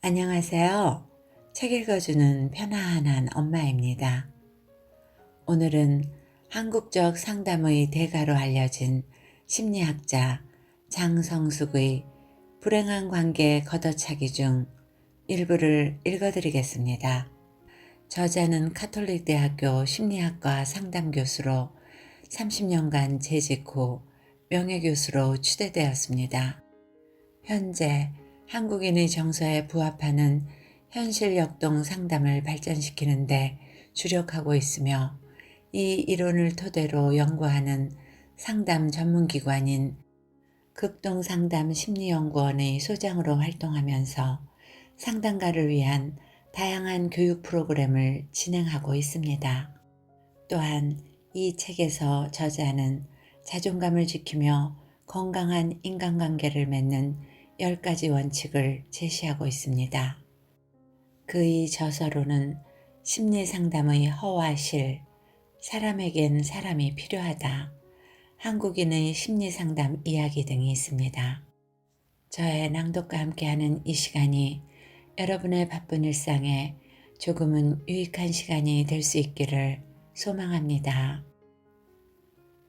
안녕하세요. 책 읽어주는 편안한 엄마입니다. 오늘은 한국적 상담의 대가로 알려진 심리학자 장성숙의 불행한 관계 걷어차기 중 일부를 읽어드리겠습니다. 저자는 카톨릭대학교 심리학과 상담교수로 30년간 재직 후 명예교수로 추대되었습니다. 현재 한국인의 정서에 부합하는 현실 역동 상담을 발전시키는 데 주력하고 있으며 이 이론을 토대로 연구하는 상담 전문기관인 극동상담심리연구원의 소장으로 활동하면서 상담가를 위한 다양한 교육 프로그램을 진행하고 있습니다. 또한 이 책에서 저자는 자존감을 지키며 건강한 인간관계를 맺는 10가지 원칙을 제시하고 있습니다. 그의 저서로는 심리상담의 허와 실, 사람에겐 사람이 필요하다, 한국인의 심리상담 이야기 등이 있습니다. 저의 낭독과 함께하는 이 시간이 여러분의 바쁜 일상에 조금은 유익한 시간이 될 수 있기를 소망합니다.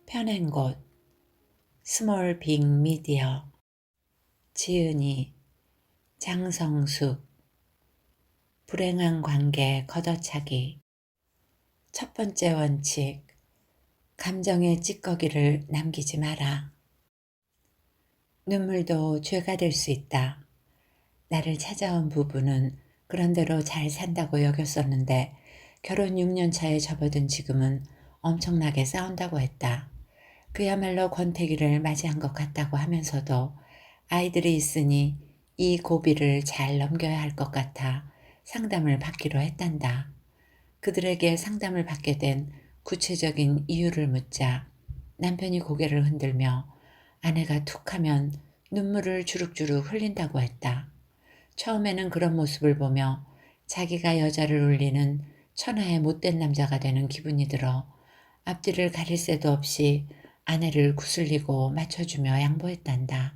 펴낸 곳 스몰 빅 미디어 지은이 장성숙 불행한 관계 걷어차기 첫 번째 원칙 감정의 찌꺼기를 남기지 마라. 눈물도 죄가 될 수 있다. 나를 찾아온 부부는 그런대로 잘 산다고 여겼었는데 결혼 6년 차에 접어든 지금은 엄청나게 싸운다고 했다. 그야말로 권태기를 맞이한 것 같다고 하면서도 아이들이 있으니 이 고비를 잘 넘겨야 할 것 같아 상담을 받기로 했단다. 그들에게 상담을 받게 된 구체적인 이유를 묻자 남편이 고개를 흔들며 아내가 툭하면 눈물을 주룩주룩 흘린다고 했다. 처음에는 그런 모습을 보며 자기가 여자를 울리는 천하의 못된 남자가 되는 기분이 들어 앞뒤를 가릴 새도 없이 아내를 구슬리고 맞춰주며 양보했단다.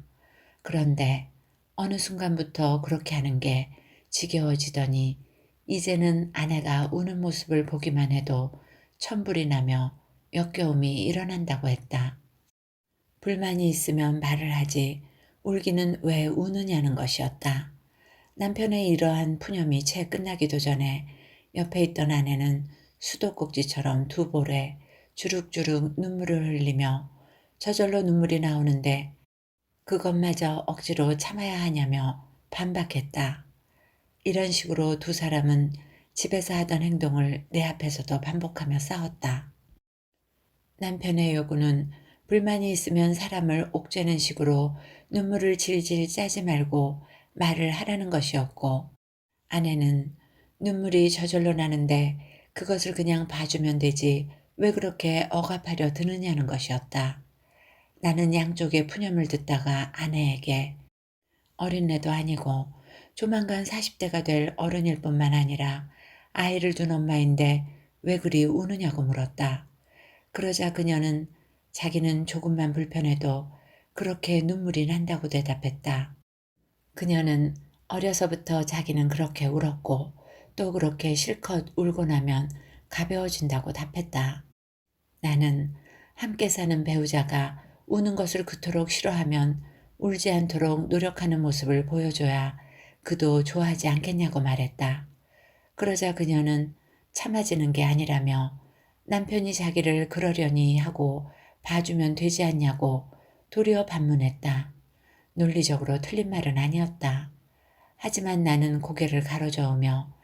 그런데 어느 순간부터 그렇게 하는 게 지겨워지더니 이제는 아내가 우는 모습을 보기만 해도 천불이 나며 역겨움이 일어난다고 했다. 불만이 있으면 말을 하지 울기는 왜 우느냐는 것이었다. 남편의 이러한 푸념이 채 끝나기도 전에 옆에 있던 아내는 수도꼭지처럼 두 볼에 주룩주룩 눈물을 흘리며 저절로 눈물이 나오는데 그것마저 억지로 참아야 하냐며 반박했다. 이런 식으로 두 사람은 집에서 하던 행동을 내 앞에서도 반복하며 싸웠다. 남편의 요구는 불만이 있으면 사람을 옥죄는 식으로 눈물을 질질 짜지 말고 말을 하라는 것이었고, 아내는 눈물이 저절로 나는데 그것을 그냥 봐주면 되지 왜 그렇게 억압하려 드느냐는 것이었다. 나는 양쪽의 푸념을 듣다가 아내에게 어린애도 아니고 조만간 40대가 될 어른일 뿐만 아니라 아이를 둔 엄마인데 왜 그리 우느냐고 물었다. 그러자 그녀는 자기는 조금만 불편해도 그렇게 눈물이 난다고 대답했다. 그녀는 어려서부터 자기는 그렇게 울었고 또 그렇게 실컷 울고 나면 가벼워진다고 답했다. 나는 함께 사는 배우자가 우는 것을 그토록 싫어하면 울지 않도록 노력하는 모습을 보여줘야 그도 좋아하지 않겠냐고 말했다. 그러자 그녀는 참아지는 게 아니라며 남편이 자기를 그러려니 하고 봐주면 되지 않냐고 도리어 반문했다. 논리적으로 틀린 말은 아니었다. 하지만 나는 고개를 가로저으며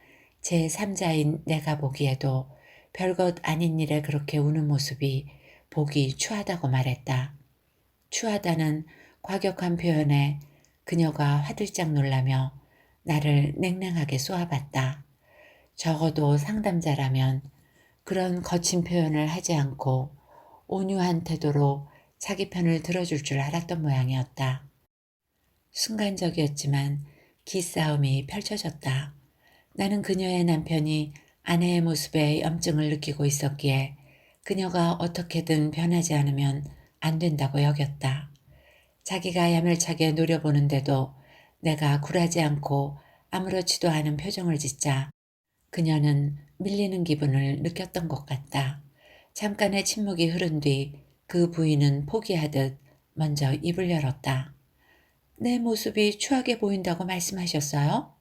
제3자인 내가 보기에도 별것 아닌 일에 그렇게 우는 모습이 보기 추하다고 말했다. 추하다는 과격한 표현에 그녀가 화들짝 놀라며 나를 냉랭하게 쏘아봤다. 적어도 상담자라면 그런 거친 표현을 하지 않고 온유한 태도로 자기 편을 들어줄 줄 알았던 모양이었다. 순간적이었지만 기싸움이 펼쳐졌다. 나는 그녀의 남편이 아내의 모습에 염증을 느끼고 있었기에 그녀가 어떻게든 변하지 않으면 안 된다고 여겼다. 자기가 야멸차게 노려보는데도 내가 굴하지 않고 아무렇지도 않은 표정을 짓자 그녀는 밀리는 기분을 느꼈던 것 같다. 잠깐의 침묵이 흐른 뒤 그 부인은 포기하듯 먼저 입을 열었다. 내 모습이 추하게 보인다고 말씀하셨어요?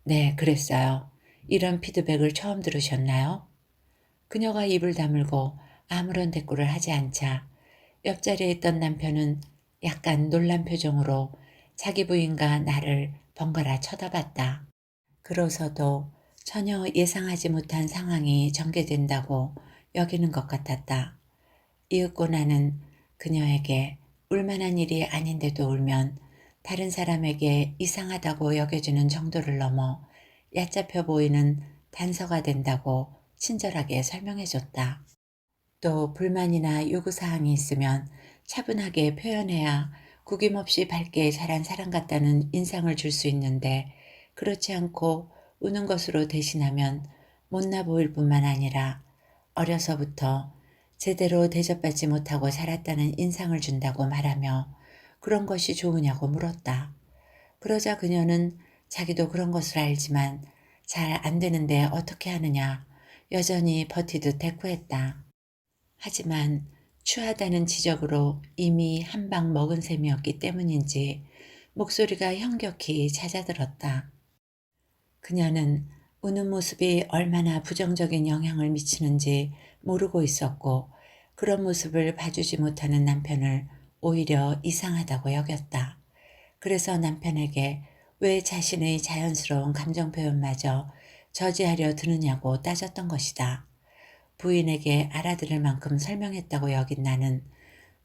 네, 그랬어요. 이런 피드백을 처음 들으셨나요? 그녀가 입을 다물고 아무런 대꾸를 하지 않자 옆자리에 있던 남편은 약간 놀란 표정으로 자기 부인과 나를 번갈아 쳐다봤다. 그러서도 전혀 예상하지 못한 상황이 전개된다고 여기는 것 같았다. 이윽고 나는 그녀에게 울만한 일이 아닌데도 울면 다른 사람에게 이상하다고 여겨지는 정도를 넘어 얕잡혀 보이는 단서가 된다고 친절하게 설명해줬다. 또 불만이나 요구사항이 있으면 차분하게 표현해야 구김없이 밝게 자란 사람 같다는 인상을 줄 수 있는데 그렇지 않고 우는 것으로 대신하면 못나 보일 뿐만 아니라 어려서부터 제대로 대접받지 못하고 자랐다는 인상을 준다고 말하며 그런 것이 좋으냐고 물었다. 그러자 그녀는 자기도 그런 것을 알지만 잘 안 되는데 어떻게 하느냐 여전히 버티듯 대꾸했다. 하지만 추하다는 지적으로 이미 한 방 먹은 셈이었기 때문인지 목소리가 현격히 잦아들었다. 그녀는 우는 모습이 얼마나 부정적인 영향을 미치는지 모르고 있었고 그런 모습을 봐주지 못하는 남편을 오히려 이상하다고 여겼다. 그래서 남편에게 왜 자신의 자연스러운 감정 표현마저 저지하려 드느냐고 따졌던 것이다. 부인에게 알아들을 만큼 설명했다고 여긴 나는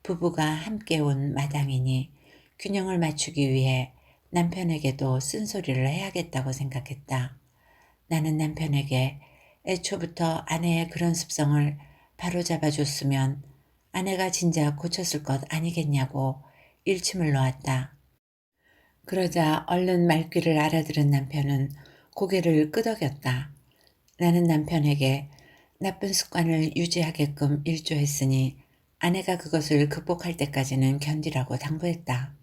부부가 함께 온 마당이니 균형을 맞추기 위해 남편에게도 쓴소리를 해야겠다고 생각했다. 나는 남편에게 애초부터 아내의 그런 습성을 바로잡아 줬으면 아내가 진작 고쳤을 것 아니겠냐고 일침을 놓았다. 그러자 얼른 말귀를 알아들은 남편은 고개를 끄덕였다. 나는 남편에게 나쁜 습관을 유지하게끔 일조했으니 아내가 그것을 극복할 때까지는 견디라고 당부했다.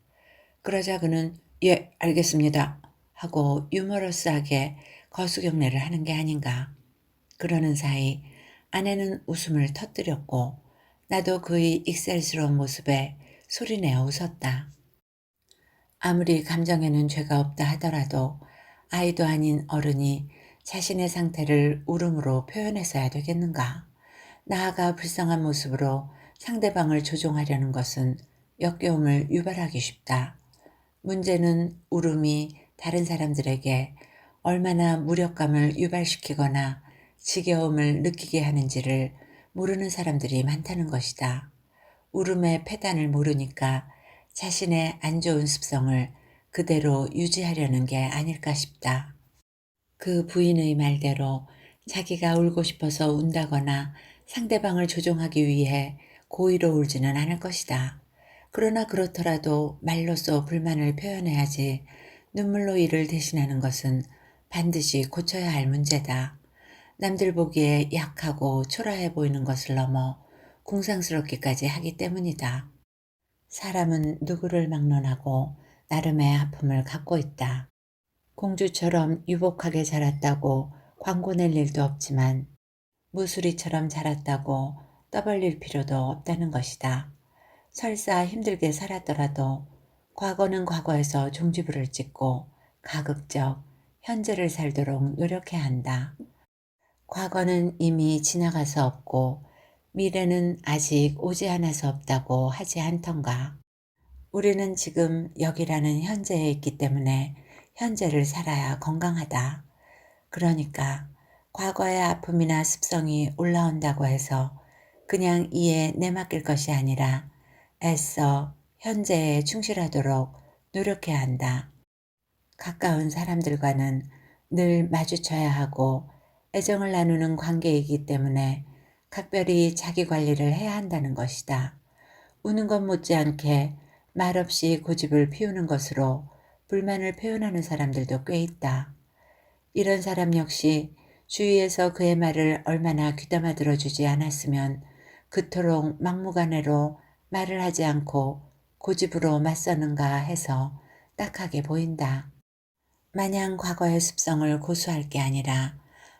그러자 그는 예, 알겠습니다. 하고 유머러스하게 거수경례를 하는 게 아닌가. 그러는 사이 아내는 웃음을 터뜨렸고 나도 그의 익살스러운 모습에 소리내어 웃었다. 아무리 감정에는 죄가 없다 하더라도 아이도 아닌 어른이 자신의 상태를 울음으로 표현했어야 되겠는가. 나아가 불쌍한 모습으로 상대방을 조종하려는 것은 역겨움을 유발하기 쉽다. 문제는 울음이 다른 사람들에게 얼마나 무력감을 유발시키거나 지겨움을 느끼게 하는지를 모르는 사람들이 많다는 것이다. 울음의 패단을 모르니까 자신의 안 좋은 습성을 그대로 유지하려는 게 아닐까 싶다. 그 부인의 말대로 자기가 울고 싶어서 운다거나 상대방을 조종하기 위해 고의로 울지는 않을 것이다. 그러나 그렇더라도 말로써 불만을 표현해야지 눈물로 이를 대신하는 것은 반드시 고쳐야 할 문제다. 남들 보기에 약하고 초라해 보이는 것을 넘어 궁상스럽기까지 하기 때문이다. 사람은 누구를 막론하고 나름의 아픔을 갖고 있다. 공주처럼 유복하게 자랐다고 광고 낼 일도 없지만 무수리처럼 자랐다고 떠벌릴 필요도 없다는 것이다. 설사 힘들게 살았더라도 과거는 과거에서 종지부를 찍고 가급적 현재를 살도록 노력해야 한다. 과거는 이미 지나가서 없고 미래는 아직 오지 않아서 없다고 하지 않던가. 우리는 지금 여기라는 현재에 있기 때문에 현재를 살아야 건강하다. 그러니까 과거의 아픔이나 습성이 올라온다고 해서 그냥 이에 내맡길 것이 아니라 애써 현재에 충실하도록 노력해야 한다. 가까운 사람들과는 늘 마주쳐야 하고 애정을 나누는 관계이기 때문에 각별히 자기 관리를 해야 한다는 것이다. 우는 것 못지않게 말없이 고집을 피우는 것으로 불만을 표현하는 사람들도 꽤 있다. 이런 사람 역시 주위에서 그의 말을 얼마나 귀담아 들어주지 않았으면 그토록 막무가내로 말을 하지 않고 고집으로 맞서는가 해서 딱하게 보인다. 마냥 과거의 습성을 고수할 게 아니라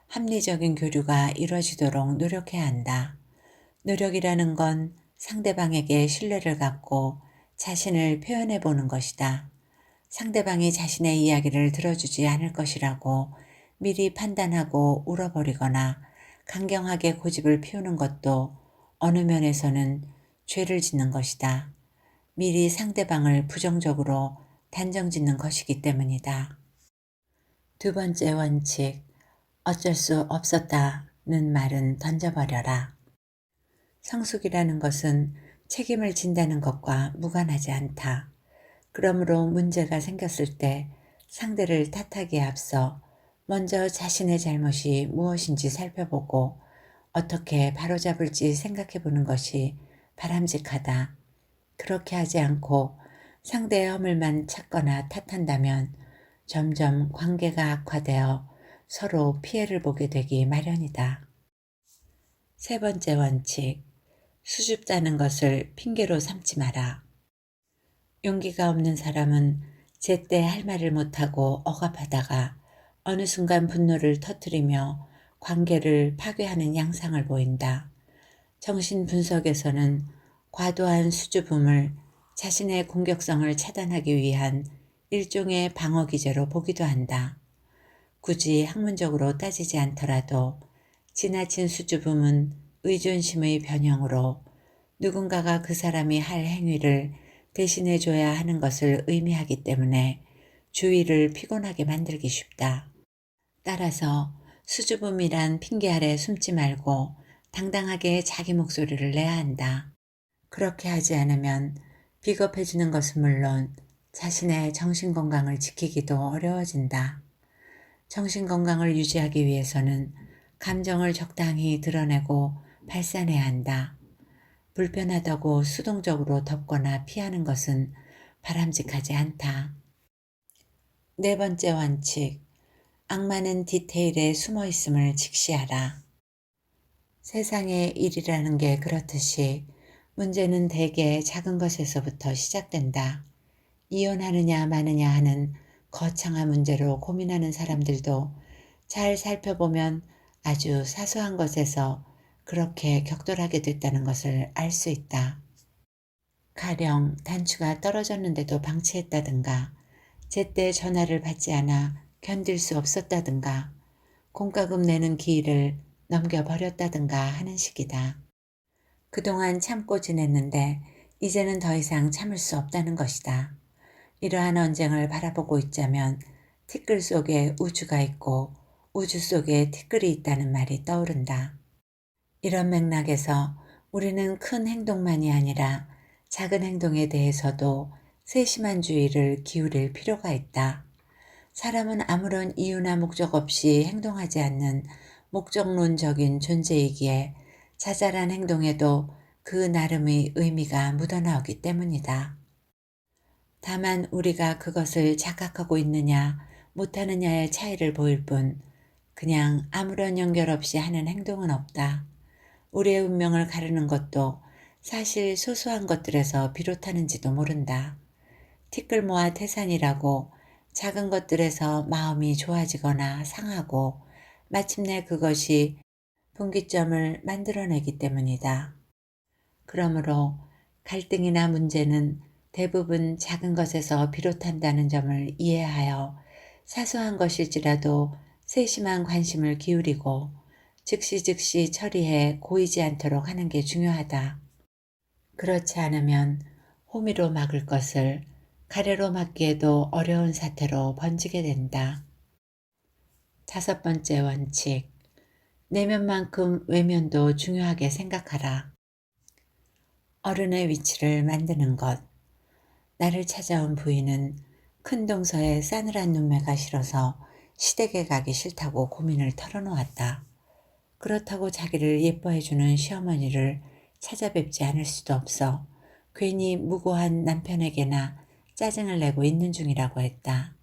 합리적인 교류가 이루어지도록 노력해야 한다. 노력이라는 건 상대방에게 신뢰를 갖고 자신을 표현해 보는 것이다. 상대방이 자신의 이야기를 들어주지 않을 것이라고 미리 판단하고 울어버리거나 강경하게 고집을 피우는 것도 어느 면에서는 죄를 짓는 것이다. 미리 상대방을 부정적으로 단정짓는 것이기 때문이다. 두 번째 원칙, 어쩔 수 없었다는 말은 던져버려라. 성숙이라는 것은 책임을 진다는 것과 무관하지 않다. 그러므로 문제가 생겼을 때 상대를 탓하기에 앞서 먼저 자신의 잘못이 무엇인지 살펴보고 어떻게 바로잡을지 생각해 보는 것이 바람직하다. 그렇게 하지 않고 상대의 허물만 찾거나 탓한다면 점점 관계가 악화되어 서로 피해를 보게 되기 마련이다. 세 번째 원칙, 수줍다는 것을 핑계로 삼지 마라. 용기가 없는 사람은 제때 할 말을 못하고 억압하다가 어느 순간 분노를 터뜨리며 관계를 파괴하는 양상을 보인다. 정신분석에서는 과도한 수줍음을 자신의 공격성을 차단하기 위한 일종의 방어 기제로 보기도 한다. 굳이 학문적으로 따지지 않더라도 지나친 수줍음은 의존심의 변형으로 누군가가 그 사람이 할 행위를 대신해 줘야 하는 것을 의미하기 때문에 주의를 피곤하게 만들기 쉽다. 따라서 수줍음이란 핑계 아래 숨지 말고 당당하게 자기 목소리를 내야 한다. 그렇게 하지 않으면 비겁해지는 것은 물론 자신의 정신건강을 지키기도 어려워진다. 정신건강을 유지하기 위해서는 감정을 적당히 드러내고 발산해야 한다. 불편하다고 수동적으로 덮거나 피하는 것은 바람직하지 않다. 네 번째 원칙, 악마는 디테일에 숨어 있음을 직시하라. 세상의 일이라는 게 그렇듯이 문제는 대개 작은 것에서부터 시작된다. 이혼하느냐 마느냐 하는 거창한 문제로 고민하는 사람들도 잘 살펴보면 아주 사소한 것에서 그렇게 격돌하게 됐다는 것을 알 수 있다. 가령 단추가 떨어졌는데도 방치했다든가, 제때 전화를 받지 않아 견딜 수 없었다든가, 공과금 내는 기일을 넘겨버렸다든가 하는 식이다. 그동안 참고 지냈는데 이제는 더 이상 참을 수 없다는 것이다. 이러한 언쟁을 바라보고 있자면 티끌 속에 우주가 있고 우주 속에 티끌이 있다는 말이 떠오른다. 이런 맥락에서 우리는 큰 행동만이 아니라 작은 행동에 대해서도 세심한 주의를 기울일 필요가 있다. 사람은 아무런 이유나 목적 없이 행동하지 않는 목적론적인 존재이기에 자잘한 행동에도 그 나름의 의미가 묻어나오기 때문이다. 다만 우리가 그것을 자각하고 있느냐 못하느냐의 차이를 보일 뿐 그냥 아무런 연결 없이 하는 행동은 없다. 우리의 운명을 가르는 것도 사실 소소한 것들에서 비롯하는지도 모른다. 티끌모아 태산이라고 작은 것들에서 마음이 좋아지거나 상하고 마침내 그것이 분기점을 만들어내기 때문이다. 그러므로 갈등이나 문제는 대부분 작은 것에서 비롯한다는 점을 이해하여 사소한 것일지라도 세심한 관심을 기울이고 즉시 처리해 고이지 않도록 하는 게 중요하다. 그렇지 않으면 호미로 막을 것을 가래로 막기에도 어려운 사태로 번지게 된다. 다섯 번째 원칙, 내면만큼 외면도 중요하게 생각하라. 어른의 위치를 만드는 것. 나를 찾아온 부인은 큰 동서에 싸늘한 눈매가 싫어서 시댁에 가기 싫다고 고민을 털어놓았다. 그렇다고 자기를 예뻐해주는 시어머니를 찾아뵙지 않을 수도 없어 괜히 무고한 남편에게나 짜증을 내고 있는 중이라고 했다.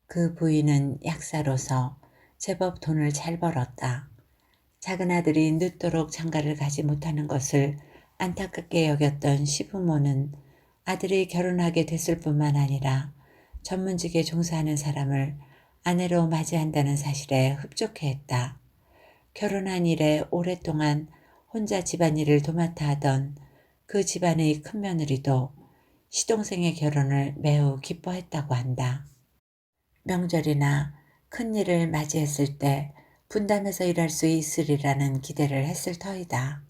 그 부인은 약사로서 제법 돈을 잘 벌었다. 작은 아들이 늦도록 장가를 가지 못하는 것을 안타깝게 여겼던 시부모는 아들이 결혼하게 됐을 뿐만 아니라 전문직에 종사하는 사람을 아내로 맞이한다는 사실에 흡족해했다. 결혼한 이래 오랫동안 혼자 집안일을 도맡아 하던 그 집안의 큰며느리도 시동생의 결혼을 매우 기뻐했다고 한다. 명절이나 큰일을 맞이했을 때 분담해서 일할 수 있으리라는 기대를 했을 터이다.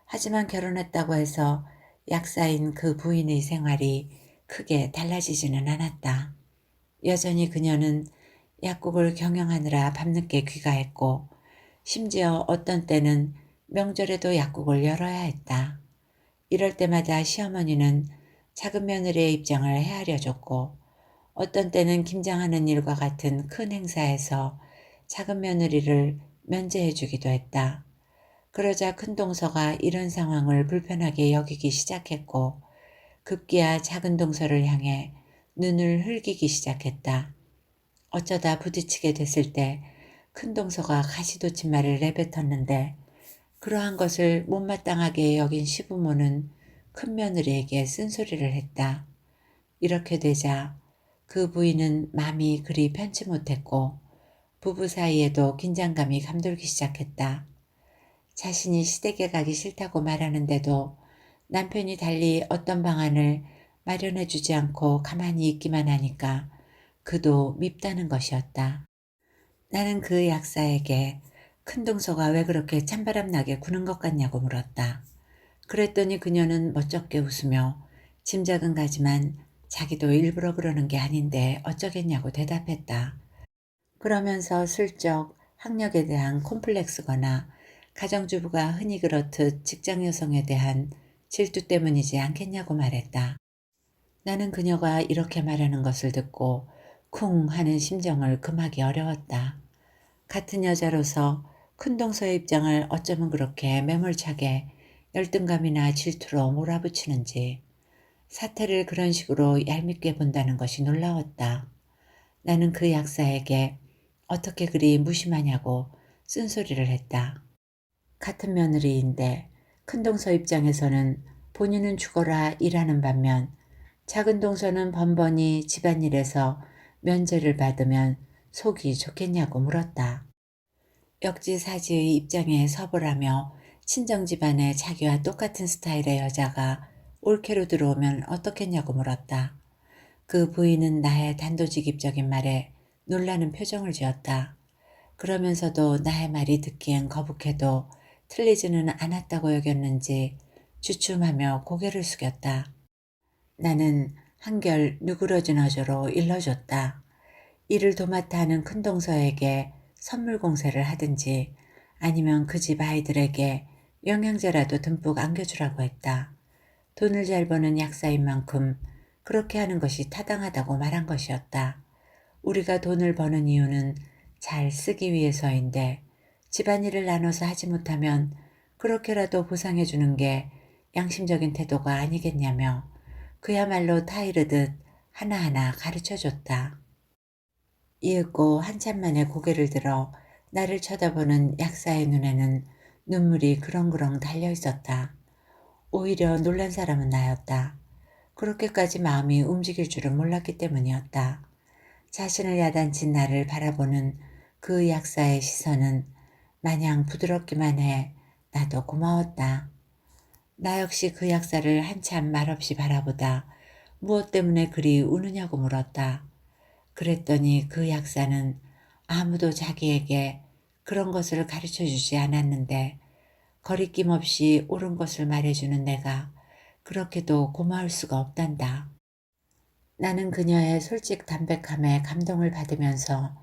하지만 결혼했다고 해서 약사인 그 부인의 생활이 크게 달라지지는 않았다. 여전히 그녀는 약국을 경영하느라 밤늦게 귀가했고 심지어 어떤 때는 명절에도 약국을 열어야 했다. 이럴 때마다 시어머니는 작은 며느리의 입장을 헤아려 줬고 어떤 때는 김장하는 일과 같은 큰 행사에서 작은 며느리를 면제해 주기도 했다. 그러자 큰동서가 이런 상황을 불편하게 여기기 시작했고 급기야 작은 동서를 향해 눈을 흘기기 시작했다. 어쩌다 부딪히게 됐을 때 큰동서가 가시돋친 말을 내뱉었는데 그러한 것을 못마땅하게 여긴 시부모는 큰며느리에게 쓴소리를 했다. 이렇게 되자 그 부인은 마음이 그리 편치 못했고 부부 사이에도 긴장감이 감돌기 시작했다. 자신이 시댁에 가기 싫다고 말하는데도 남편이 달리 어떤 방안을 마련해 주지 않고 가만히 있기만 하니까 그도 밉다는 것이었다. 나는 그 약사에게 큰동서가 왜 그렇게 찬바람 나게 구는 것 같냐고 물었다. 그랬더니 그녀는 멋쩍게 웃으며 짐작은 가지만 자기도 일부러 그러는 게 아닌데 어쩌겠냐고 대답했다. 그러면서 슬쩍 학력에 대한 콤플렉스거나 가정주부가 흔히 그렇듯 직장 여성에 대한 질투 때문이지 않겠냐고 말했다. 나는 그녀가 이렇게 말하는 것을 듣고 쿵 하는 심정을 금하기 어려웠다. 같은 여자로서 큰동서의 입장을 어쩌면 그렇게 매몰차게 열등감이나 질투로 몰아붙이는지 사태를 그런 식으로 얄밉게 본다는 것이 놀라웠다. 나는 그 약사에게 어떻게 그리 무심하냐고 쓴소리를 했다. 같은 며느리인데 큰동서 입장에서는 본인은 죽어라 일하는 반면 작은 동서는 번번이 집안일에서 면제를 받으면 속이 좋겠냐고 물었다. 역지사지의 입장에 서보라며 친정집안에 자기와 똑같은 스타일의 여자가 올케로 들어오면 어떻겠냐고 물었다. 그 부인은 나의 단도직입적인 말에 놀라는 표정을 지었다. 그러면서도 나의 말이 듣기엔 거북해도 틀리지는 않았다고 여겼는지 주춤하며 고개를 숙였다. 나는 한결 누그러진 어조로 일러줬다. 일을 도맡아 하는 큰동서에게 선물 공세를 하든지 아니면 그 집 아이들에게 영양제라도 듬뿍 안겨주라고 했다. 돈을 잘 버는 약사인 만큼 그렇게 하는 것이 타당하다고 말한 것이었다. 우리가 돈을 버는 이유는 잘 쓰기 위해서인데 집안일을 나눠서 하지 못하면 그렇게라도 보상해 주는 게 양심적인 태도가 아니겠냐며 그야말로 타이르듯 하나하나 가르쳐 줬다. 이윽고 한참 만에 고개를 들어 나를 쳐다보는 약사의 눈에는 눈물이 그렁그렁 달려 있었다. 오히려 놀란 사람은 나였다. 그렇게까지 마음이 움직일 줄은 몰랐기 때문이었다. 자신을 야단친 나를 바라보는 그 약사의 시선은 마냥 부드럽기만 해 나도 고마웠다. 나 역시 그 약사를 한참 말없이 바라보다 무엇 때문에 그리 우느냐고 물었다. 그랬더니 그 약사는 아무도 자기에게 그런 것을 가르쳐 주지 않았는데 거리낌 없이 옳은 것을 말해주는 내가 그렇게도 고마울 수가 없단다. 나는 그녀의 솔직 담백함에 감동을 받으면서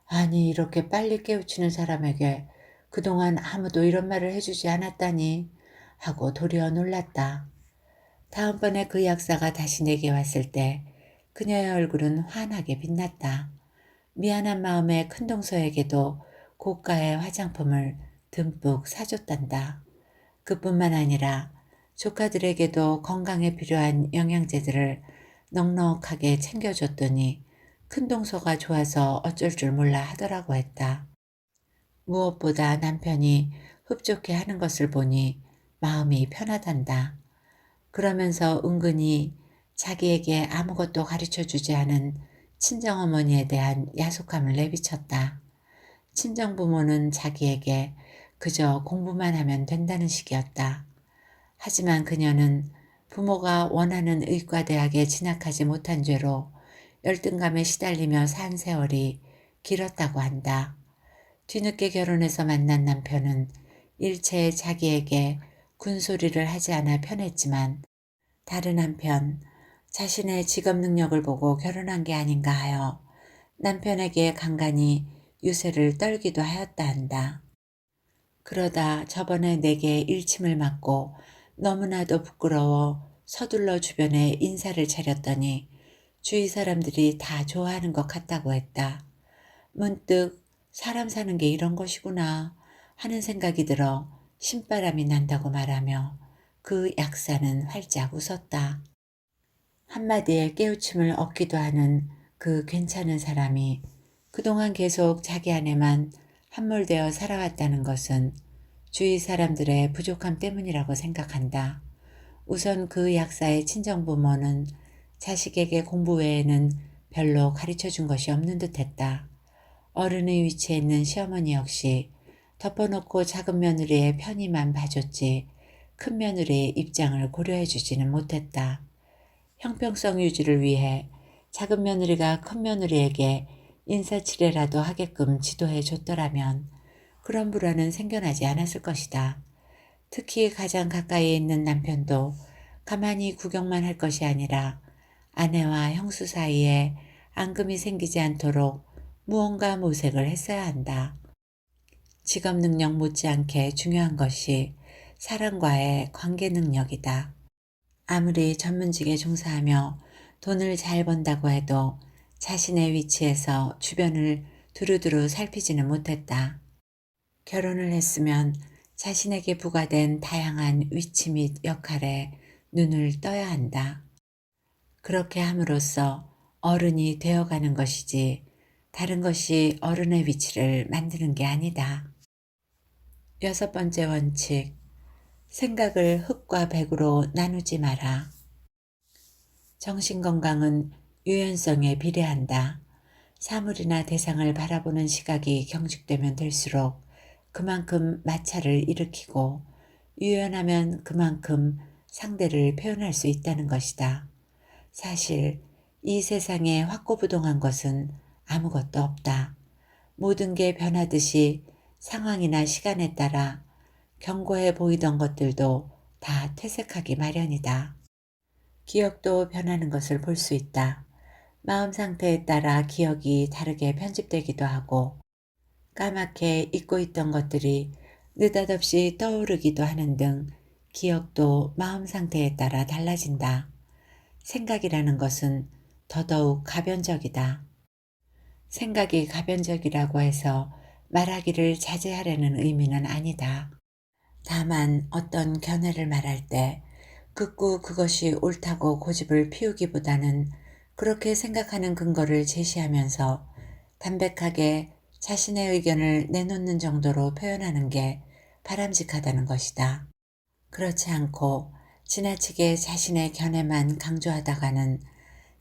아니 이렇게 빨리 깨우치는 사람에게 그동안 아무도 이런 말을 해주지 않았다니 하고 도리어 놀랐다. 다음번에 그 약사가 다시 내게 왔을 때 그녀의 얼굴은 환하게 빛났다. 미안한 마음에 큰동서에게도 고가의 화장품을 듬뿍 사줬단다. 그뿐만 아니라 조카들에게도 건강에 필요한 영양제들을 넉넉하게 챙겨줬더니 큰동서가 좋아서 어쩔 줄 몰라 하더라고 했다. 무엇보다 남편이 흡족해 하는 것을 보니 마음이 편하단다. 그러면서 은근히 자기에게 아무것도 가르쳐 주지 않은 친정어머니에 대한 야속함을 내비쳤다. 친정부모는 자기에게 그저 공부만 하면 된다는 식이었다. 하지만 그녀는 부모가 원하는 의과대학에 진학하지 못한 죄로 열등감에 시달리며 산 세월이 길었다고 한다. 뒤늦게 결혼해서 만난 남편은 일체 자기에게 군소리를 하지 않아 편했지만 다른 한편 자신의 직업 능력을 보고 결혼한 게 아닌가 하여 남편에게 간간히 유세를 떨기도 하였다 한다. 그러다 저번에 내게 일침을 맞고 너무나도 부끄러워 서둘러 주변에 인사를 차렸더니 주위 사람들이 다 좋아하는 것 같다고 했다. 문득 사람 사는 게 이런 것이구나 하는 생각이 들어 신바람이 난다고 말하며 그 약사는 활짝 웃었다. 한마디에 깨우침을 얻기도 하는 그 괜찮은 사람이 그동안 계속 자기 안에만 함몰되어 살아왔다는 것은 주위 사람들의 부족함 때문이라고 생각한다. 우선 그 약사의 친정부모는 자식에게 공부 외에는 별로 가르쳐 준 것이 없는 듯 했다. 어른의 위치에 있는 시어머니 역시 덮어놓고 작은 며느리의 편의만 봐줬지 큰 며느리의 입장을 고려해 주지는 못했다. 형평성 유지를 위해 작은 며느리가 큰 며느리에게 인사치레라도 하게끔 지도해 줬더라면 그런 불화는 생겨나지 않았을 것이다. 특히 가장 가까이에 있는 남편도 가만히 구경만 할 것이 아니라 아내와 형수 사이에 앙금이 생기지 않도록 무언가 모색을 했어야 한다. 직업 능력 못지않게 중요한 것이 사람과의 관계 능력이다. 아무리 전문직에 종사하며 돈을 잘 번다고 해도 자신의 위치에서 주변을 두루두루 살피지는 못했다. 결혼을 했으면 자신에게 부과된 다양한 위치 및 역할에 눈을 떠야 한다. 그렇게 함으로써 어른이 되어가는 것이지 다른 것이 어른의 위치를 만드는 게 아니다. 6번째 원칙, 생각을 흙과 백으로 나누지 마라. 정신건강은 유연성에 비례한다. 사물이나 대상을 바라보는 시각이 경직되면 될수록 그만큼 마찰을 일으키고 유연하면 그만큼 상대를 표현할 수 있다는 것이다. 사실 이 세상에 확고부동한 것은 아무것도 없다. 모든 게 변하듯이 상황이나 시간에 따라 견고해 보이던 것들도 다 퇴색하기 마련이다. 기억도 변하는 것을 볼 수 있다. 마음 상태에 따라 기억이 다르게 편집되기도 하고 까맣게 잊고 있던 것들이 느닷없이 떠오르기도 하는 등 기억도 마음 상태에 따라 달라진다. 생각이라는 것은 더더욱 가변적이다. 생각이 가변적이라고 해서 말하기를 자제하려는 의미는 아니다. 다만 어떤 견해를 말할 때 극구 그것이 옳다고 고집을 피우기보다는 그렇게 생각하는 근거를 제시하면서 담백하게 자신의 의견을 내놓는 정도로 표현하는 게 바람직하다는 것이다. 그렇지 않고 지나치게 자신의 견해만 강조하다가는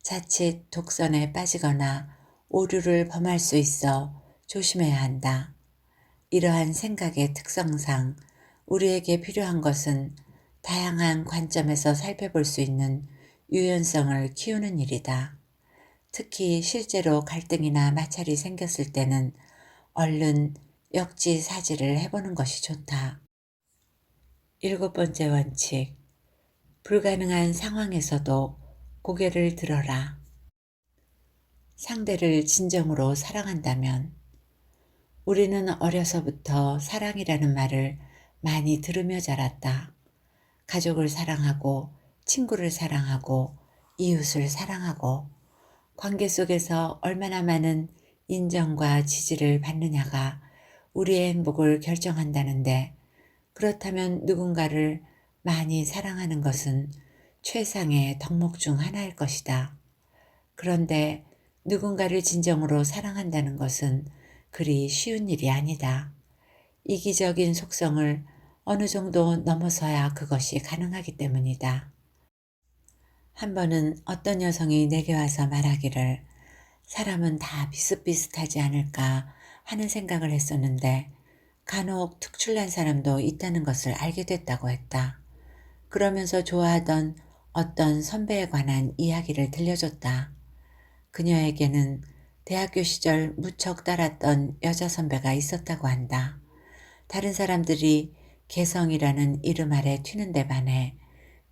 자칫 독선에 빠지거나 오류를 범할 수 있어 조심해야 한다. 이러한 생각의 특성상 우리에게 필요한 것은 다양한 관점에서 살펴볼 수 있는 유연성을 키우는 일이다. 특히 실제로 갈등이나 마찰이 생겼을 때는 얼른 역지사지를 해보는 것이 좋다. 7번째 원칙, 불가능한 상황에서도 고개를 들어라. 상대를 진정으로 사랑한다면 우리는 어려서부터 사랑이라는 말을 많이 들으며 자랐다. 가족을 사랑하고 친구를 사랑하고 이웃을 사랑하고 관계 속에서 얼마나 많은 인정과 지지를 받느냐가 우리의 행복을 결정한다는데 그렇다면 누군가를 많이 사랑하는 것은 최상의 덕목 중 하나일 것이다. 그런데 누군가를 진정으로 사랑한다는 것은 그리 쉬운 일이 아니다. 이기적인 속성을 어느 정도 넘어서야 그것이 가능하기 때문이다. 한 번은 어떤 여성이 내게 와서 말하기를 사람은 다 비슷비슷하지 않을까 하는 생각을 했었는데 간혹 특출난 사람도 있다는 것을 알게 됐다고 했다. 그러면서 좋아하던 어떤 선배에 관한 이야기를 들려줬다. 그녀에게는 대학교 시절 무척 따랐던 여자 선배가 있었다고 한다. 다른 사람들이 개성이라는 이름 아래 튀는 데 반해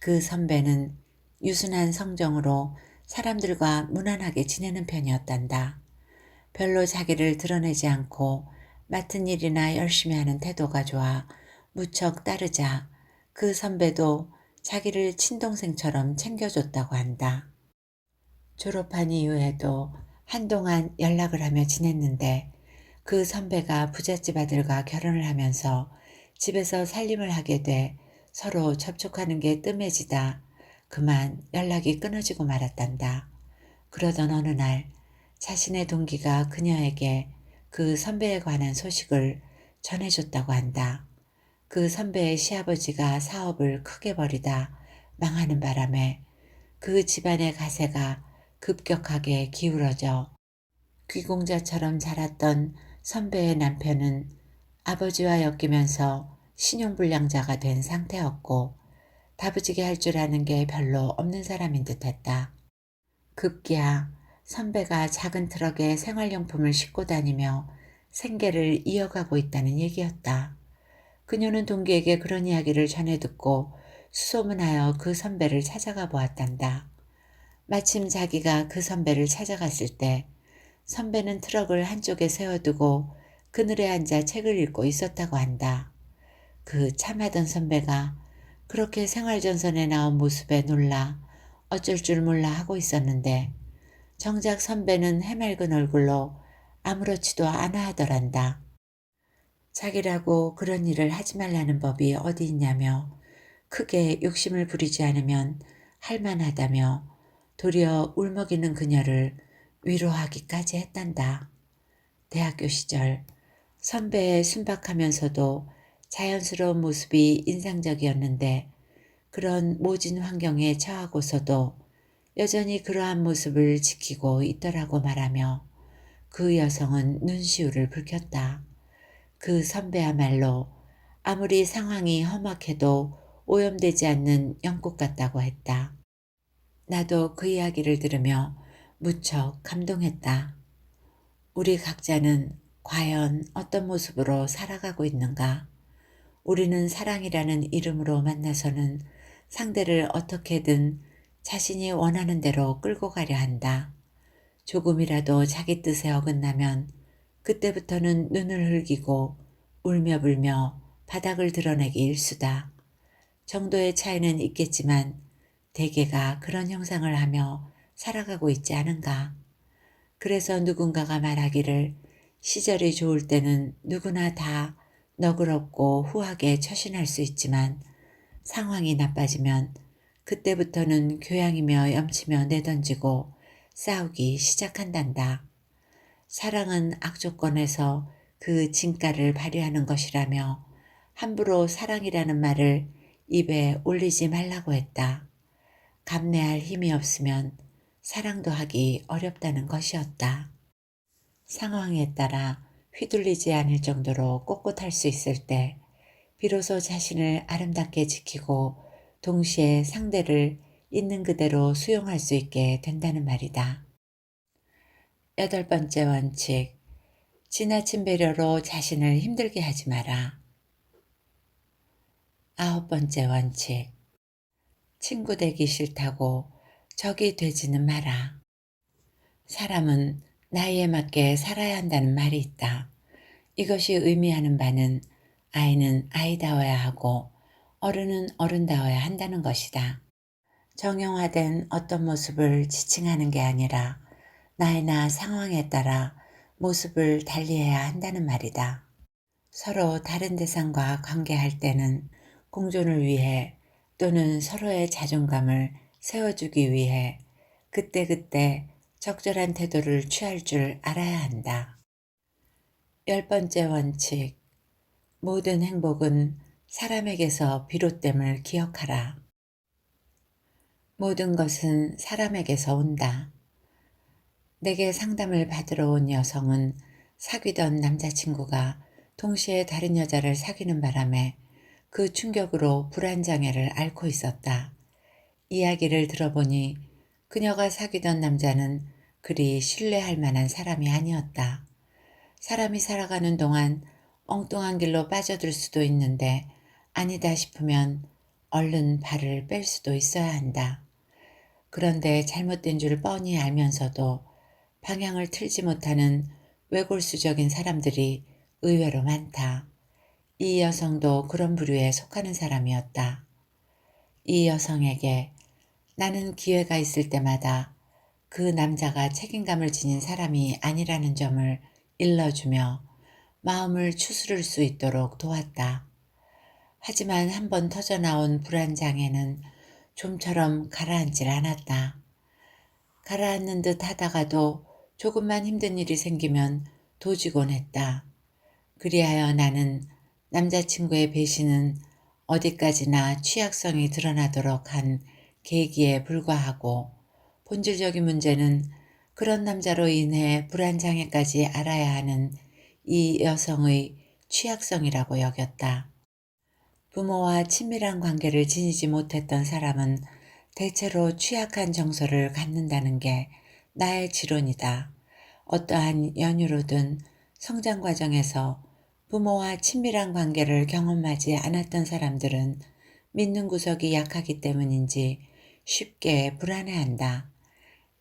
그 선배는 유순한 성정으로 사람들과 무난하게 지내는 편이었단다. 별로 자기를 드러내지 않고 맡은 일이나 열심히 하는 태도가 좋아 무척 따르자 그 선배도 자기를 친동생처럼 챙겨줬다고 한다. 졸업한 이후에도 한동안 연락을 하며 지냈는데 그 선배가 부잣집 아들과 결혼을 하면서 집에서 살림을 하게 돼 서로 접촉하는 게 뜸해지다 그만 연락이 끊어지고 말았단다. 그러던 어느 날 자신의 동기가 그녀에게 그 선배에 관한 소식을 전해줬다고 한다. 그 선배의 시아버지가 사업을 크게 벌이다 망하는 바람에 그 집안의 가세가 급격하게 기울어져 귀공자처럼 자랐던 선배의 남편은 아버지와 엮이면서 신용불량자가 된 상태였고 다부지게 할 줄 아는 게 별로 없는 사람인 듯했다. 급기야 선배가 작은 트럭에 생활용품을 싣고 다니며 생계를 이어가고 있다는 얘기였다. 그녀는 동기에게 그런 이야기를 전해 듣고 수소문하여 그 선배를 찾아가 보았단다. 마침 자기가 그 선배를 찾아갔을 때 선배는 트럭을 한쪽에 세워두고 그늘에 앉아 책을 읽고 있었다고 한다. 그 참하던 선배가 그렇게 생활전선에 나온 모습에 놀라 어쩔 줄 몰라 하고 있었는데 정작 선배는 해맑은 얼굴로 아무렇지도 않아 하더란다. 자기라고 그런 일을 하지 말라는 법이 어디 있냐며 크게 욕심을 부리지 않으면 할만하다며 도리어 울먹이는 그녀를 위로하기까지 했단다. 대학교 시절 선배의 순박하면서도 자연스러운 모습이 인상적이었는데 그런 모진 환경에 처하고서도 여전히 그러한 모습을 지키고 있더라고 말하며 그 여성은 눈시울을 붉혔다. 그 선배야말로 아무리 상황이 험악해도 오염되지 않는 영국 같다고 했다. 나도 그 이야기를 들으며 무척 감동했다. 우리 각자는 과연 어떤 모습으로 살아가고 있는가? 우리는 사랑이라는 이름으로 만나서는 상대를 어떻게든 자신이 원하는 대로 끌고 가려 한다. 조금이라도 자기 뜻에 어긋나면 그때부터는 눈을 흘기고 울며 불며 바닥을 드러내기 일쑤다. 정도의 차이는 있겠지만 대개가 그런 형상을 하며 살아가고 있지 않은가. 그래서 누군가가 말하기를 시절이 좋을 때는 누구나 다 너그럽고 후하게 처신할 수 있지만 상황이 나빠지면 그때부터는 교양이며 염치며 내던지고 싸우기 시작한단다. 사랑은 악조건에서 그 진가를 발휘하는 것이라며 함부로 사랑이라는 말을 입에 올리지 말라고 했다. 감내할 힘이 없으면 사랑도 하기 어렵다는 것이었다. 상황에 따라 휘둘리지 않을 정도로 꼿꼿할 수 있을 때 비로소 자신을 아름답게 지키고 동시에 상대를 있는 그대로 수용할 수 있게 된다는 말이다. 8번째 원칙. 지나친 배려로 자신을 힘들게 하지 마라. 9번째 원칙. 친구 되기 싫다고 적이 되지는 마라. 사람은 나이에 맞게 살아야 한다는 말이 있다. 이것이 의미하는 바는 아이는 아이다워야 하고 어른은 어른다워야 한다는 것이다. 정형화된 어떤 모습을 지칭하는 게 아니라 나이나 상황에 따라 모습을 달리해야 한다는 말이다. 서로 다른 대상과 관계할 때는 공존을 위해 또는 서로의 자존감을 세워주기 위해 그때그때 적절한 태도를 취할 줄 알아야 한다. 10번째 원칙. 모든 행복은 사람에게서 비롯됨을 기억하라. 모든 것은 사람에게서 온다. 내게 상담을 받으러 온 여성은 사귀던 남자친구가 동시에 다른 여자를 사귀는 바람에 그 충격으로 불안장애를 앓고 있었다. 이야기를 들어보니 그녀가 사귀던 남자는 그리 신뢰할 만한 사람이 아니었다. 사람이 살아가는 동안 엉뚱한 길로 빠져들 수도 있는데 아니다 싶으면 얼른 발을 뺄 수도 있어야 한다. 그런데 잘못된 줄 뻔히 알면서도 방향을 틀지 못하는 외골수적인 사람들이 의외로 많다. 이 여성도 그런 부류에 속하는 사람이었다. 이 여성에게 나는 기회가 있을 때마다 그 남자가 책임감을 지닌 사람이 아니라는 점을 일러주며 마음을 추스를 수 있도록 도왔다. 하지만 한번 터져나온 불안장애는 좀처럼 가라앉질 않았다. 가라앉는 듯 하다가도 조금만 힘든 일이 생기면 도지곤 했다. 그리하여 나는 남자친구의 배신은 어디까지나 취약성이 드러나도록 한 계기에 불과하고 본질적인 문제는 그런 남자로 인해 불안장애까지 알아야 하는 이 여성의 취약성이라고 여겼다. 부모와 친밀한 관계를 지니지 못했던 사람은 대체로 취약한 정서를 갖는다는 게 나의 지론이다. 어떠한 연유로든 성장 과정에서 부모와 친밀한 관계를 경험하지 않았던 사람들은 믿는 구석이 약하기 때문인지 쉽게 불안해한다.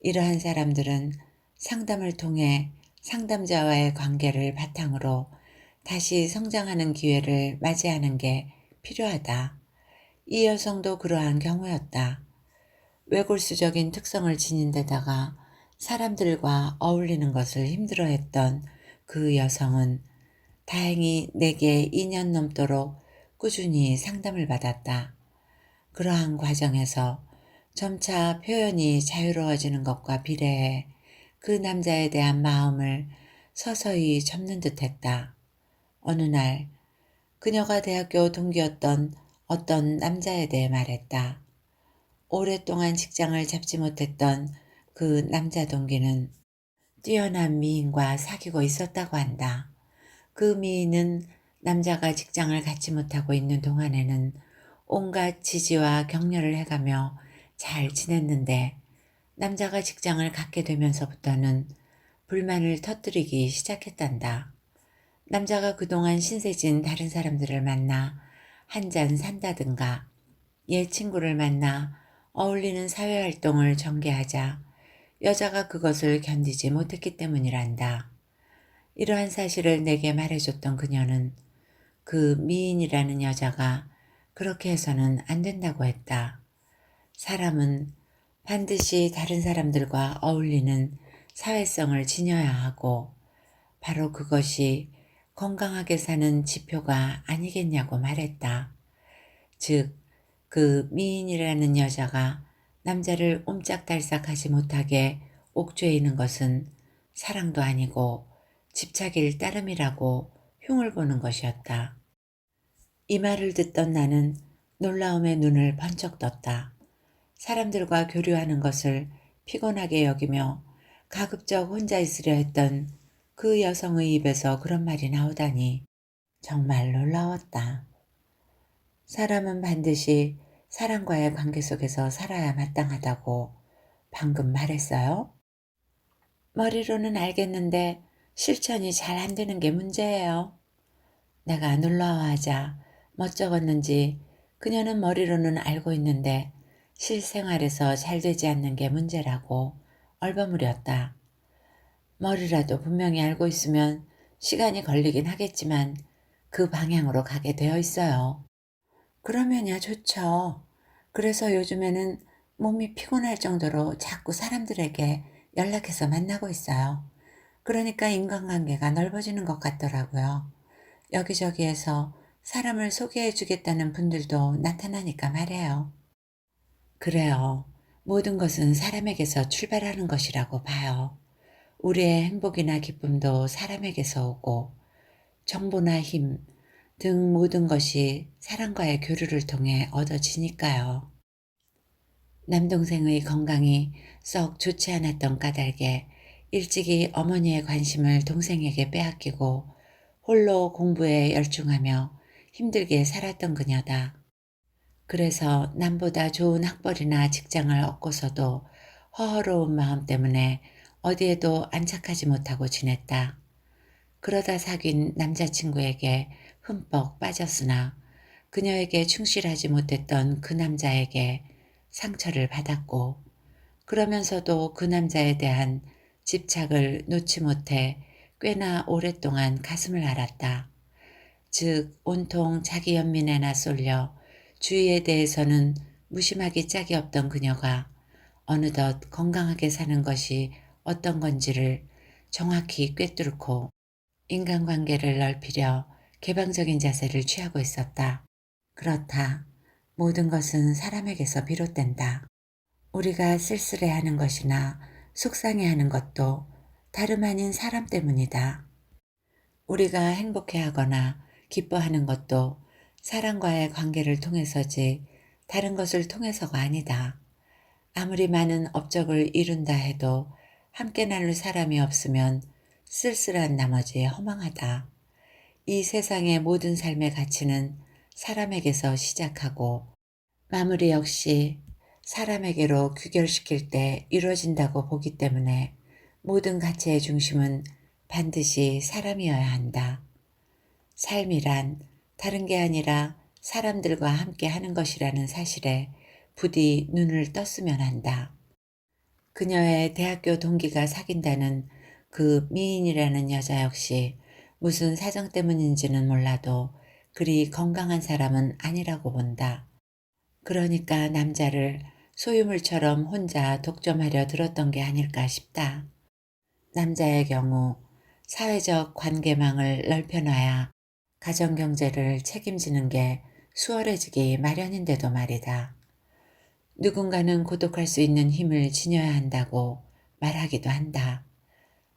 이러한 사람들은 상담을 통해 상담자와의 관계를 바탕으로 다시 성장하는 기회를 맞이하는 게 필요하다. 이 여성도 그러한 경우였다. 외골수적인 특성을 지닌 데다가 사람들과 어울리는 것을 힘들어했던 그 여성은 다행히 내게 2년 넘도록 꾸준히 상담을 받았다. 그러한 과정에서 점차 표현이 자유로워지는 것과 비례해 그 남자에 대한 마음을 서서히 접는 듯했다. 어느 날 그녀가 대학교 동기였던 어떤 남자에 대해 말했다. 오랫동안 직장을 잡지 못했던 그 남자 동기는 뛰어난 미인과 사귀고 있었다고 한다. 그 미인은 남자가 직장을 갖지 못하고 있는 동안에는 온갖 지지와 격려를 해가며 잘 지냈는데 남자가 직장을 갖게 되면서부터는 불만을 터뜨리기 시작했단다. 남자가 그동안 신세진 다른 사람들을 만나 한 잔 산다든가 옛 친구를 만나 어울리는 사회활동을 전개하자 여자가 그것을 견디지 못했기 때문이란다. 이러한 사실을 내게 말해줬던 그녀는 그 미인이라는 여자가 그렇게 해서는 안 된다고 했다. 사람은 반드시 다른 사람들과 어울리는 사회성을 지녀야 하고 바로 그것이 건강하게 사는 지표가 아니겠냐고 말했다. 즉, 그 미인이라는 여자가 남자를 옴짝달싹하지 못하게 옥죄이는 것은 사랑도 아니고 집착일 따름이라고 흉을 보는 것이었다. 이 말을 듣던 나는 놀라움에 눈을 번쩍 떴다. 사람들과 교류하는 것을 피곤하게 여기며 가급적 혼자 있으려 했던 그 여성의 입에서 그런 말이 나오다니 정말 놀라웠다. 사람은 반드시 사람과의 관계 속에서 살아야 마땅하다고 방금 말했어요? 머리로는 알겠는데 실천이 잘 안 되는 게 문제예요. 내가 놀라워하자 멋쩍었는지 그녀는 머리로는 알고 있는데 실생활에서 잘 되지 않는 게 문제라고 얼버무렸다. 머리라도 분명히 알고 있으면 시간이 걸리긴 하겠지만 그 방향으로 가게 되어 있어요. 그러면야 좋죠. 그래서 요즘에는 몸이 피곤할 정도로 자꾸 사람들에게 연락해서 만나고 있어요. 그러니까 인간관계가 넓어지는 것 같더라고요. 여기저기에서 사람을 소개해 주겠다는 분들도 나타나니까 말이에요. 그래요. 모든 것은 사람에게서 출발하는 것이라고 봐요. 우리의 행복이나 기쁨도 사람에게서 오고 정보나 힘 등 모든 것이 사람과의 교류를 통해 얻어지니까요. 남동생의 건강이 썩 좋지 않았던 까닭에 일찍이 어머니의 관심을 동생에게 빼앗기고 홀로 공부에 열중하며 힘들게 살았던 그녀다. 그래서 남보다 좋은 학벌이나 직장을 얻고서도 허허로운 마음 때문에 어디에도 안착하지 못하고 지냈다. 그러다 사귄 남자친구에게 흠뻑 빠졌으나 그녀에게 충실하지 못했던 그 남자에게 상처를 받았고, 그러면서도 그 남자에 대한 집착을 놓지 못해 꽤나 오랫동안 가슴을 앓았다. 즉 온통 자기 연민에나 쏠려 주위에 대해서는 무심하기 짝이 없던 그녀가 어느덧 건강하게 사는 것이 어떤 건지를 정확히 꿰뚫고 인간관계를 넓히려 개방적인 자세를 취하고 있었다. 그렇다. 모든 것은 사람에게서 비롯된다. 우리가 쓸쓸해하는 것이나 속상해하는 것도 다름 아닌 사람 때문이다. 우리가 행복해하거나 기뻐하는 것도 사람과의 관계를 통해서지 다른 것을 통해서가 아니다. 아무리 많은 업적을 이룬다 해도 함께 나눌 사람이 없으면 쓸쓸한 나머지 허망하다. 이 세상의 모든 삶의 가치는 사람에게서 시작하고 마무리 역시 사람에게로 귀결시킬 때 이루어진다고 보기 때문에 모든 가치의 중심은 반드시 사람이어야 한다. 삶이란 다른 게 아니라 사람들과 함께 하는 것이라는 사실에 부디 눈을 떴으면 한다. 그녀의 대학교 동기가 사귄다는 그 미인이라는 여자 역시 무슨 사정 때문인지는 몰라도 그리 건강한 사람은 아니라고 본다. 그러니까 남자를 소유물처럼 혼자 독점하려 들었던 게 아닐까 싶다. 남자의 경우 사회적 관계망을 넓혀놔야 가정경제를 책임지는 게 수월해지기 마련인데도 말이다. 누군가는 고독할 수 있는 힘을 지녀야 한다고 말하기도 한다.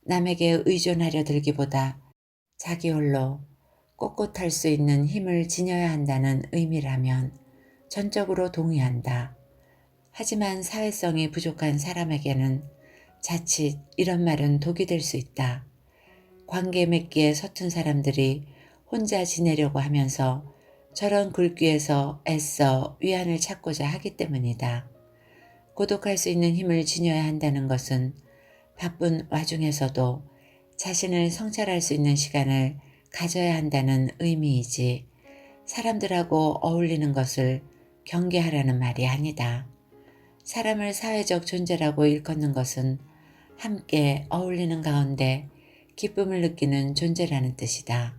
남에게 의존하려 들기보다 자기 홀로 꼿꼿할 수 있는 힘을 지녀야 한다는 의미라면 전적으로 동의한다. 하지만 사회성이 부족한 사람에게는 자칫 이런 말은 독이 될 수 있다. 관계 맺기에 서툰 사람들이 혼자 지내려고 하면서 저런 굴기에서 애써 위안을 찾고자 하기 때문이다. 고독할 수 있는 힘을 지녀야 한다는 것은 바쁜 와중에서도 자신을 성찰할 수 있는 시간을 가져야 한다는 의미이지 사람들하고 어울리는 것을 경계하라는 말이 아니다. 사람을 사회적 존재라고 일컫는 것은 함께 어울리는 가운데 기쁨을 느끼는 존재라는 뜻이다.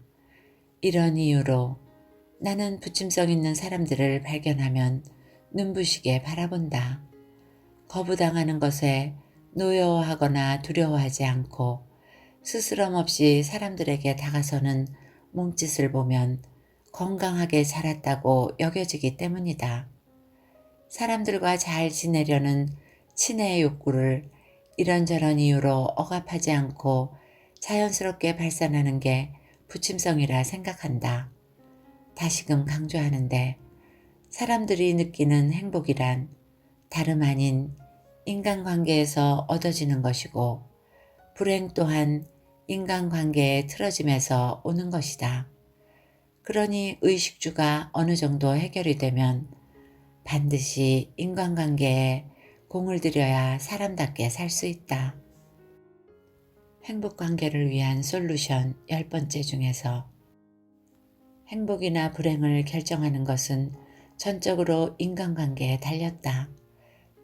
이런 이유로 나는 부침성 있는 사람들을 발견하면 눈부시게 바라본다. 거부당하는 것에 노여워하거나 두려워하지 않고 스스럼 없이 사람들에게 다가서는 몸짓을 보면 건강하게 자랐다고 여겨지기 때문이다. 사람들과 잘 지내려는 친애의 욕구를 이런저런 이유로 억압하지 않고 자연스럽게 발산하는 게 부침성이라 생각한다. 다시금 강조하는데 사람들이 느끼는 행복이란 다름 아닌 인간관계에서 얻어지는 것이고 불행 또한 인간관계의 틀어짐에서 오는 것이다. 그러니 의식주가 어느 정도 해결이 되면 반드시 인간관계에 공을 들여야 사람답게 살 수 있다. 행복관계를 위한 솔루션 10번째 중에서 행복이나 불행을 결정하는 것은 전적으로 인간관계에 달렸다.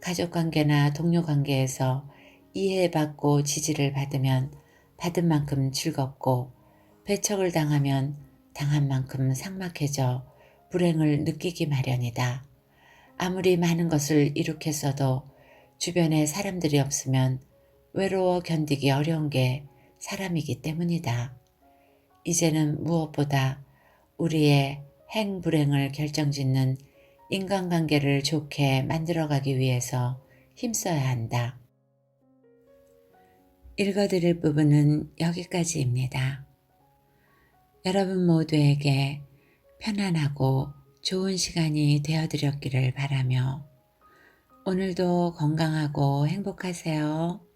가족관계나 동료관계에서 이해받고 지지를 받으면 받은 만큼 즐겁고 배척을 당하면 당한 만큼 삭막해져 불행을 느끼기 마련이다. 아무리 많은 것을 이룩했어도 주변에 사람들이 없으면 외로워 견디기 어려운 게 사람이기 때문이다. 이제는 무엇보다 우리의 행불행을 결정짓는 인간관계를 좋게 만들어가기 위해서 힘써야 한다. 읽어드릴 부분은 여기까지입니다. 여러분 모두에게 편안하고 좋은 시간이 되어드렸기를 바라며 오늘도 건강하고 행복하세요.